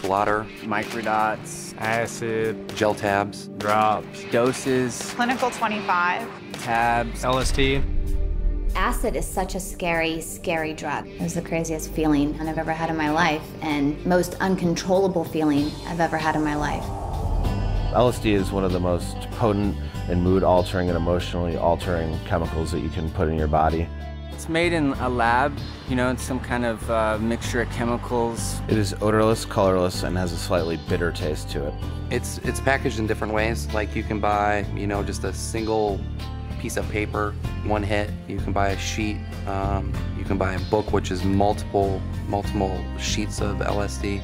blotter, microdots, acid, gel tabs, drops, doses, Clinical 25. tabs. LSD. Acid is such a scary, scary drug. It was the craziest feeling I've ever had in my life, and most uncontrollable feeling I've ever had in my life. LSD is one of the most potent and mood-altering and emotionally altering chemicals that you can put in your body. It's made in a lab, you know, it's some kind of mixture of chemicals. It is odorless, colorless, and has a slightly bitter taste to it. It's packaged in different ways. Like you can buy, you know, just a single piece of paper, one hit. You can buy a sheet. You can buy a book, which is multiple sheets of LSD.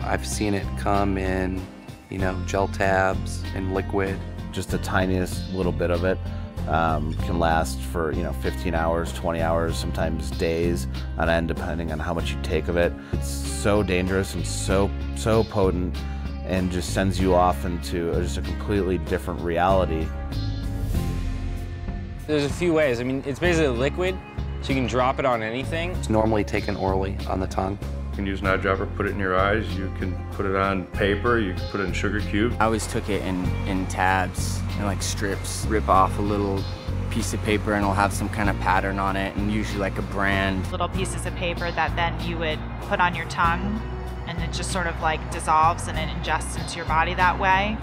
I've seen it come in, you know, gel tabs and liquid. Just the tiniest little bit of it can last for, you know, 15 hours, 20 hours, sometimes days on end, depending on how much you take of it. It's so dangerous and so potent, and just sends you off into just a completely different reality. There's a few ways. I mean, it's basically a liquid, so you can drop it on anything. It's normally taken orally on the tongue. You can use an eyedropper, put it in your eyes. You can put it on paper. You can put it in sugar cubes. I always took it in tabs and like strips. Rip off a little piece of paper and it'll have some kind of pattern on it, and usually like a brand. Little pieces of paper that then you would put on your tongue, and it just sort of like dissolves and it ingests into your body that way.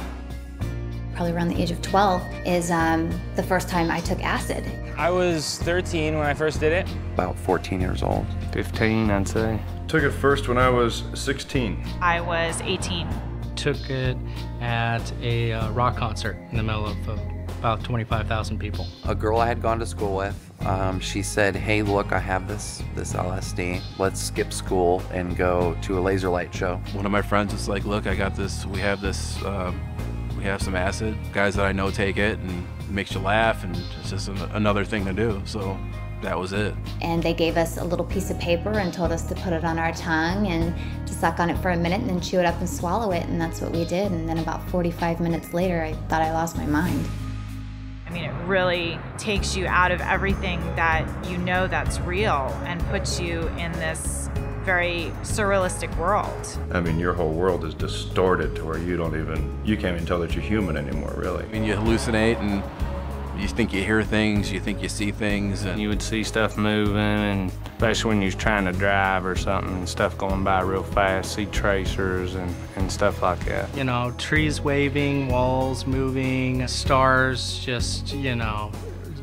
Probably around the age of 12 is the first time I took acid. I was 13 when I first did it. About 14 years old. 15, I'd say. Took it first when I was 16. I was 18. Took it at a rock concert in the middle of about 25,000 people. A girl I had gone to school with, she said, hey, look, I have this LSD. Let's skip school and go to a laser light show. One of my friends was like, look, I got this, we have some acid. Guys that I know take it, and it makes you laugh, and it's just another thing to do. So that was it. And they gave us a little piece of paper and told us to put it on our tongue and to suck on it for a minute and then chew it up and swallow it, and that's what we did. And then about 45 minutes later, I thought I lost my mind. I mean, it really takes you out of everything that you know that's real and puts you in this very surrealistic world. I mean, your whole world is distorted to where you can't even tell that you're human anymore, really. I mean, you hallucinate, and you think you hear things, you think you see things. And You would see stuff moving, and especially when you're trying to drive or something, and stuff going by real fast, see tracers and stuff like that. You know, trees waving, walls moving, stars just, you know,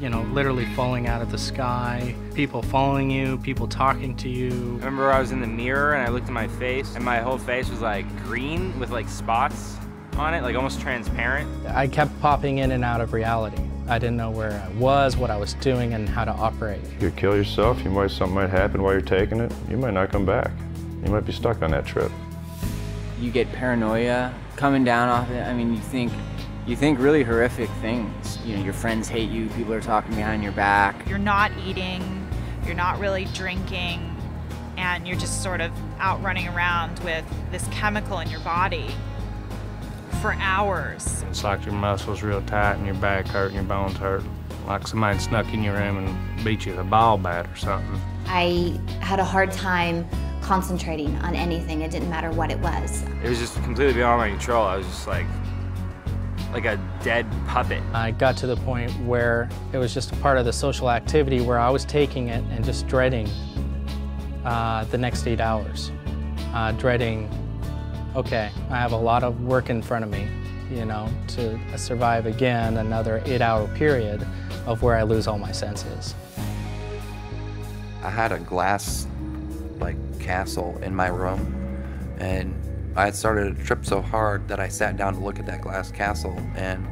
literally falling out of the sky, people following you, people talking to you. I remember I was in the mirror and I looked at my face, and my whole face was like green with like spots on it, like almost transparent. I kept popping in and out of reality. I didn't know where I was, what I was doing, and how to operate. You could kill yourself, something might happen while you're taking it. You might not come back. You might be stuck on that trip. You get paranoia coming down off it. I mean, you think really horrific things. You know, your friends hate you, people are talking behind your back. You're not eating, you're not really drinking, and you're just sort of out running around with this chemical in your body for hours. It's like your muscles real tight and your back hurt and your bones hurt. Like somebody snuck in your room and beat you with a ball bat or something. I had a hard time concentrating on anything. It didn't matter what it was. It was just completely beyond my control. I was just like a dead puppet. I got to the point where it was just a part of the social activity where I was taking it and just dreading the next 8 hours. Dreading, okay, I have a lot of work in front of me, you know, to survive again another 8-hour period of where I lose all my senses. I had a glass, like, castle in my room, and I had started to trip so hard that I sat down to look at that glass castle, and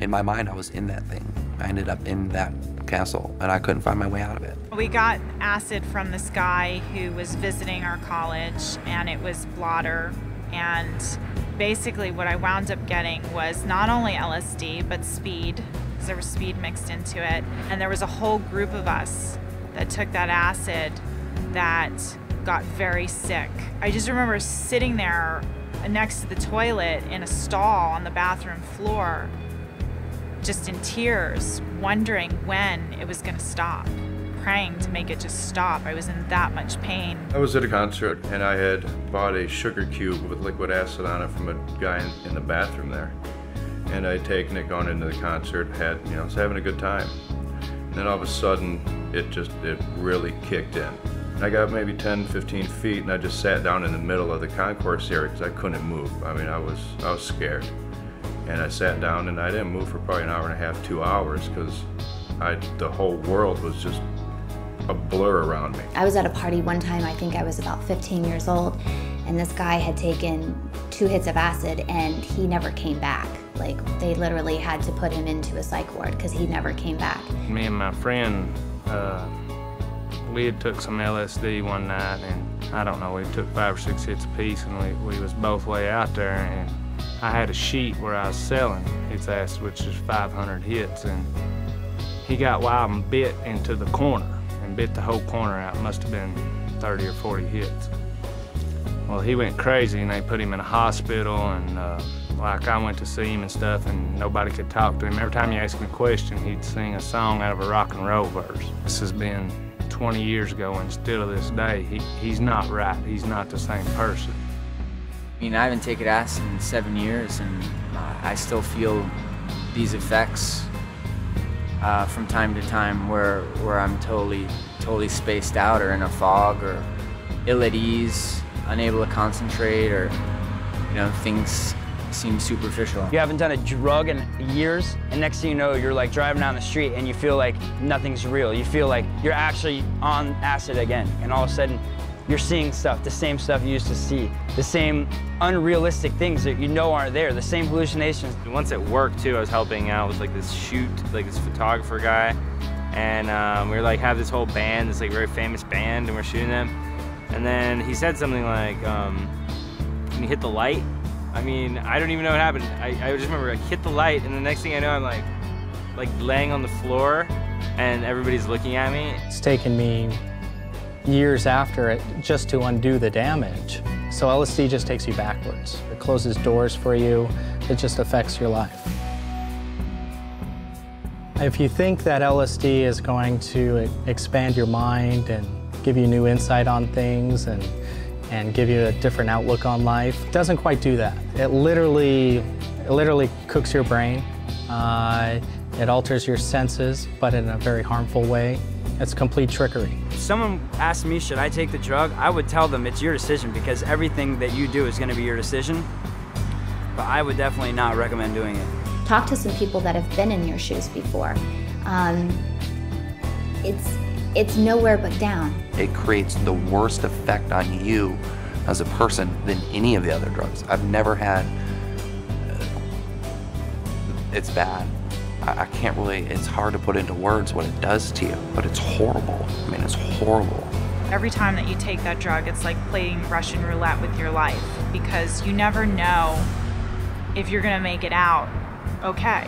in my mind I was in that thing. I ended up in that castle, and I couldn't find my way out of it. We got acid from this guy who was visiting our college, and it was blotter, and basically what I wound up getting was not only LSD, but speed, because there was speed mixed into it, and there was a whole group of us that took that acid that got very sick. I just remember sitting there next to the toilet in a stall on the bathroom floor, just in tears, wondering when it was going to stop. praying to make it just stop. I was in that much pain. I was at a concert and I had bought a sugar cube with liquid acid on it from a guy in the bathroom there. And I'd taken it going into the concert, was having a good time. And then all of a sudden, it really kicked in. I got maybe 10, 15 feet and I just sat down in the middle of the concourse area because I couldn't move. I mean, I was scared. And I sat down and I didn't move for probably an hour and a half, 2 hours, because the whole world was just a blur around me. I was at a party one time, I think I was about 15 years old, and this guy had taken 2 hits of acid and he never came back. Like, they literally had to put him into a psych ward because he never came back. Me and my friend, we had took some LSD one night, and I don't know, we took 5 or 6 hits apiece, and we was both way out there, and I had a sheet where I was selling his acid, which is 500 hits, and he got wild and bit into the corner and bit the whole corner out. It must have been 30 or 40 hits. Well, he went crazy and they put him in a hospital, and like I went to see him and stuff, and nobody could talk to him. Every time you asked him a question, he'd sing a song out of a rock and roll verse. This has been 20 years ago, and still to this day, he's not right. He's not the same person. I mean, I haven't taken acid in 7 years, and I still feel these effects from time to time where I'm totally spaced out or in a fog or ill at ease, unable to concentrate, or, things seem superficial. You haven't done a drug in years, and next thing you know, you're like driving down the street and you feel like nothing's real. You feel like you're actually on acid again, and all of a sudden, you're seeing stuff, the same stuff you used to see, the same unrealistic things that you know aren't there, the same hallucinations. Once at work too, I was helping out with this photographer guy, and we were have this whole band, this very famous band, and we're shooting them. And then he said something like, can you hit the light? I mean, I don't even know what happened. I just remember I hit the light, and the next thing I know, I'm like laying on the floor, and everybody's looking at me. It's taken me years after it just to undo the damage. So LSD just takes you backwards. It closes doors for you. It just affects your life. If you think that LSD is going to expand your mind and give you new insight on things and give you a different outlook on life, it doesn't quite do that. It literally cooks your brain. It alters your senses, but in a very harmful way. It's complete trickery. If someone asked me, should I take the drug, I would tell them it's your decision, because everything that you do is going to be your decision. But I would definitely not recommend doing it. Talk to some people that have been in your shoes before. It's nowhere but down. It creates the worst effect on you as a person than any of the other drugs. I've never had, it's bad. I can't really, it's hard to put into words what it does to you, but it's horrible. I mean, it's horrible. Every time that you take that drug, it's like playing Russian roulette with your life, because you never know if you're gonna make it out okay.